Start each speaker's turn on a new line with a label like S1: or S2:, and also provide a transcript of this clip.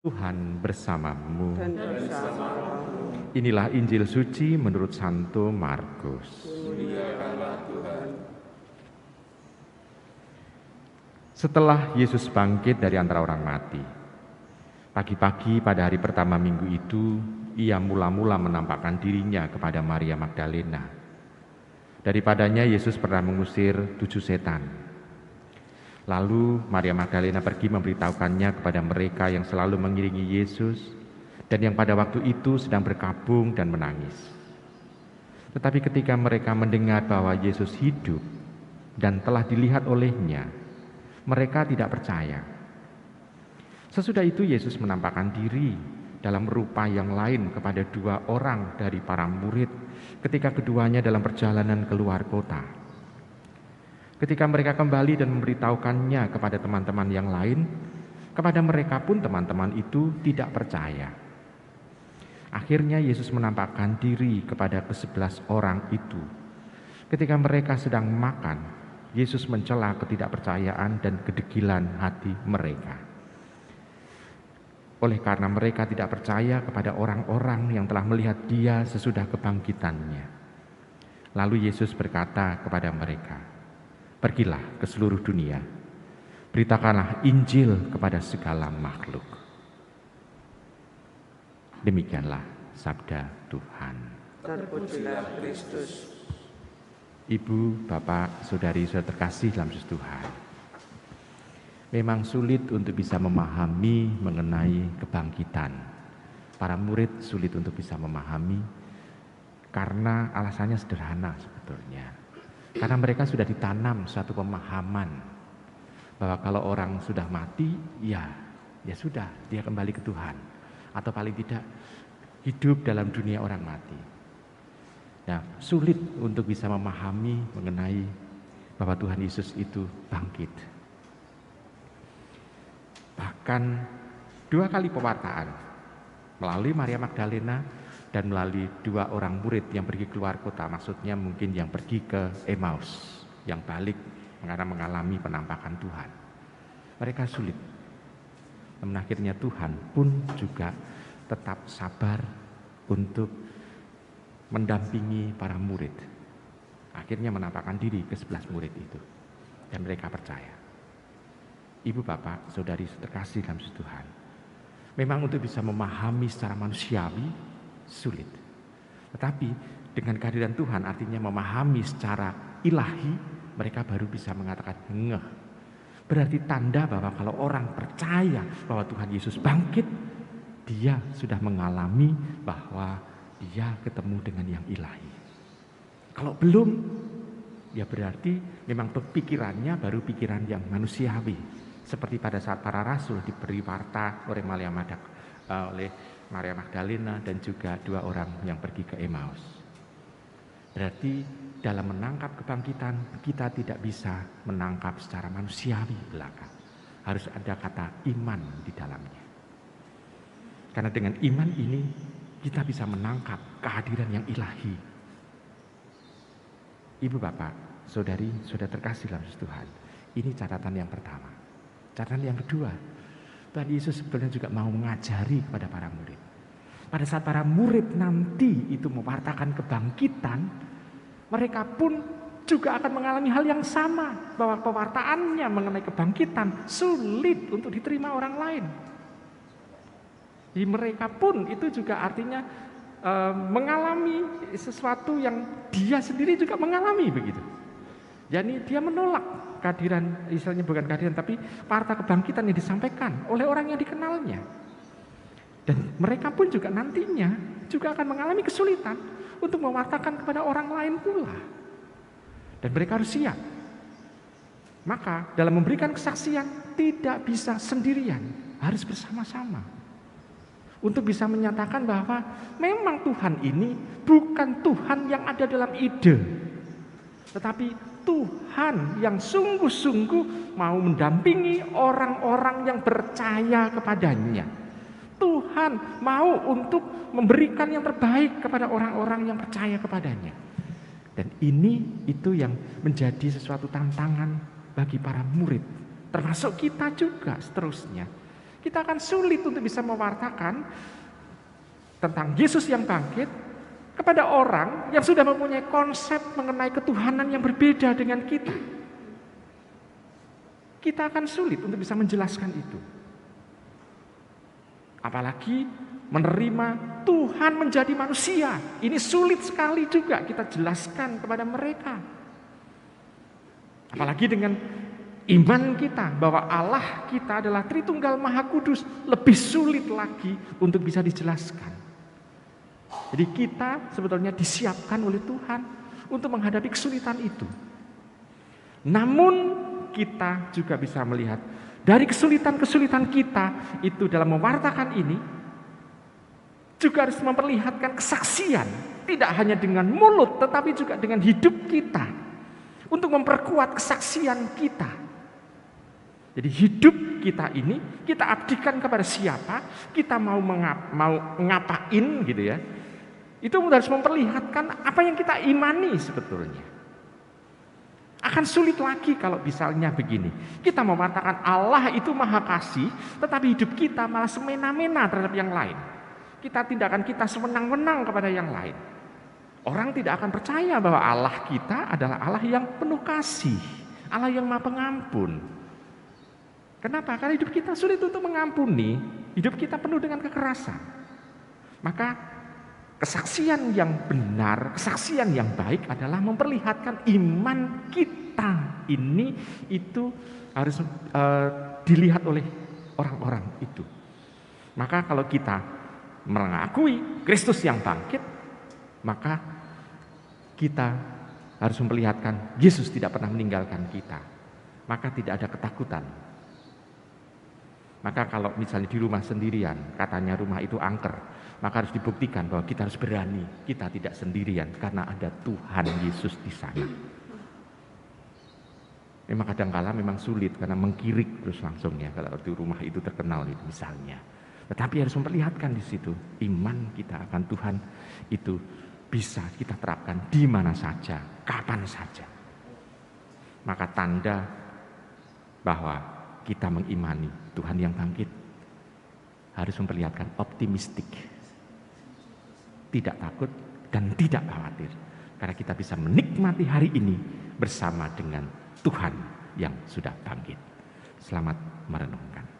S1: Tuhan bersamamu.
S2: dan bersama-Mu.
S1: Inilah Injil suci menurut Santo Markus.
S2: Muliakanlah Tuhan.
S1: Setelah Yesus bangkit dari antara orang mati, pagi-pagi pada hari pertama minggu itu, ia mula-mula menampakkan dirinya kepada Maria Magdalena. Daripadanya Yesus pernah mengusir 7 setan. Lalu Maria Magdalena pergi memberitahukannya kepada mereka yang selalu mengiringi Yesus dan yang pada waktu itu sedang berkabung dan menangis. Tetapi ketika mereka mendengar bahwa Yesus hidup dan telah dilihat olehnya, mereka tidak percaya. Sesudah itu Yesus menampakkan diri dalam rupa yang lain kepada 2 orang dari para murid ketika keduanya dalam perjalanan keluar kota. Ketika mereka kembali dan memberitahukannya kepada teman-teman yang lain, kepada mereka pun teman-teman itu tidak percaya. Akhirnya Yesus menampakkan diri kepada ke-11 orang itu. Ketika mereka sedang makan, Yesus mencela ketidakpercayaan dan kedegilan hati mereka. Oleh karena mereka tidak percaya kepada orang-orang yang telah melihat Dia sesudah kebangkitannya. Lalu Yesus berkata kepada mereka, "Pergilah ke seluruh dunia, beritakanlah Injil kepada segala makhluk." Demikianlah sabda Tuhan.
S2: Terpujilah Kristus.
S1: Ibu, Bapak, Saudari, Saudara terkasih dalam Yesus Tuhan. Memang sulit untuk bisa memahami mengenai kebangkitan. Para murid sulit untuk bisa memahami karena alasannya sederhana sebetulnya. Karena mereka sudah ditanam suatu pemahaman bahwa kalau orang sudah mati, ya sudah, dia kembali ke Tuhan. Atau paling tidak hidup dalam dunia orang mati. Nah, sulit untuk bisa memahami mengenai bahwa Tuhan Yesus itu bangkit. Bahkan 2 kali pewartaan melalui Maria Magdalena dan melalui 2 orang murid yang pergi keluar kota, maksudnya mungkin yang pergi ke Emmaus, yang balik karena mengalami penampakan Tuhan. Mereka sulit. Namun akhirnya Tuhan pun juga tetap sabar untuk mendampingi para murid. Akhirnya menampakkan diri ke 11 murid itu. Dan mereka percaya. Ibu, Bapak, Saudari terkasih dalam Tuhan. Memang untuk bisa memahami secara manusiawi sulit. Tetapi dengan kehadiran Tuhan artinya memahami secara ilahi, mereka baru bisa mengatakan ngeh. Berarti tanda bahwa kalau orang percaya bahwa Tuhan Yesus bangkit, dia sudah mengalami bahwa dia ketemu dengan yang ilahi. Kalau belum, ya berarti memang pikirannya baru pikiran yang manusiawi. Seperti pada saat para rasul diberi warta oleh Maria Magdalena dan juga 2 orang yang pergi ke Emmaus. Berarti dalam menangkap kebangkitan kita tidak bisa menangkap secara manusiawi belaka. Harus ada kata iman di dalamnya. Karena dengan iman ini kita bisa menangkap kehadiran yang ilahi. Ibu, Bapak, Saudari, Saudara terkasih dalam Tuhan. Ini catatan yang pertama. Catatan yang kedua, Tuhan Yesus sebenarnya juga mau mengajari kepada para murid. Pada saat para murid nanti itu mewartakan kebangkitan, mereka pun juga akan mengalami hal yang sama. Bahwa pewartaannya mengenai kebangkitan sulit untuk diterima orang lain. Jadi mereka pun itu juga artinya mengalami sesuatu yang dia sendiri juga mengalami begitu. Jadi dia menolak kehadiran, istilahnya bukan kehadiran tapi warta kebangkitan yang disampaikan oleh orang yang dikenalnya. Dan mereka pun juga nantinya juga akan mengalami kesulitan untuk mewartakan kepada orang lain pula. Dan mereka harus siap. Maka dalam memberikan kesaksian tidak bisa sendirian, harus bersama-sama. Untuk bisa menyatakan bahwa memang Tuhan ini bukan Tuhan yang ada dalam ide, tetapi Tuhan yang sungguh-sungguh mau mendampingi orang-orang yang percaya kepadanya. Tuhan mau untuk memberikan yang terbaik kepada orang-orang yang percaya kepadanya. Dan ini itu yang menjadi sesuatu tantangan bagi para murid, termasuk kita juga seterusnya. Kita akan sulit untuk bisa mewartakan tentang Yesus yang bangkit kepada orang yang sudah mempunyai konsep mengenai ketuhanan yang berbeda dengan kita. Kita akan sulit untuk bisa menjelaskan itu. Apalagi menerima Tuhan menjadi manusia. Ini sulit sekali juga kita jelaskan kepada mereka. Apalagi dengan iman kita bahwa Allah kita adalah Tritunggal Maha Kudus, lebih sulit lagi untuk bisa dijelaskan. Jadi kita sebetulnya disiapkan oleh Tuhan untuk menghadapi kesulitan itu. Namun kita juga bisa melihat dari kesulitan-kesulitan kita itu dalam mewartakan ini juga harus memperlihatkan kesaksian, tidak hanya dengan mulut tetapi juga dengan hidup kita untuk memperkuat kesaksian kita. Jadi hidup kita ini kita abdikan kepada siapa, kita mau ngapain gitu ya. Itu harus memperlihatkan apa yang kita imani sebetulnya. Akan sulit lagi kalau misalnya begini. Kita mengatakan Allah itu maha kasih, tetapi hidup kita malah semena-mena terhadap yang lain. Kita sewenang-wenang kepada yang lain. Orang tidak akan percaya bahwa Allah kita adalah Allah yang penuh kasih, Allah yang maha pengampun. Kenapa? Karena hidup kita sulit untuk mengampuni, hidup kita penuh dengan kekerasan. Maka kesaksian yang benar, kesaksian yang baik adalah memperlihatkan iman kita ini itu harus dilihat oleh orang-orang itu. Maka kalau kita mengakui Kristus yang bangkit, maka kita harus memperlihatkan Yesus tidak pernah meninggalkan kita. Maka tidak ada ketakutan. Maka kalau misalnya di rumah sendirian, katanya rumah itu angker, maka harus dibuktikan bahwa kita harus berani, kita tidak sendirian karena ada Tuhan Yesus di sana. Memang kadang-kala memang sulit karena mengkirik terus langsung ya kalau di rumah itu terkenal itu misalnya. Tetapi harus memperlihatkan di situ iman kita akan Tuhan itu bisa kita terapkan di mana saja, kapan saja. Maka tanda bahwa kita mengimani Tuhan yang bangkit harus memperlihatkan optimistik, tidak takut dan tidak khawatir, karena kita bisa menikmati hari ini bersama dengan Tuhan yang sudah bangkit. Selamat merenungkan.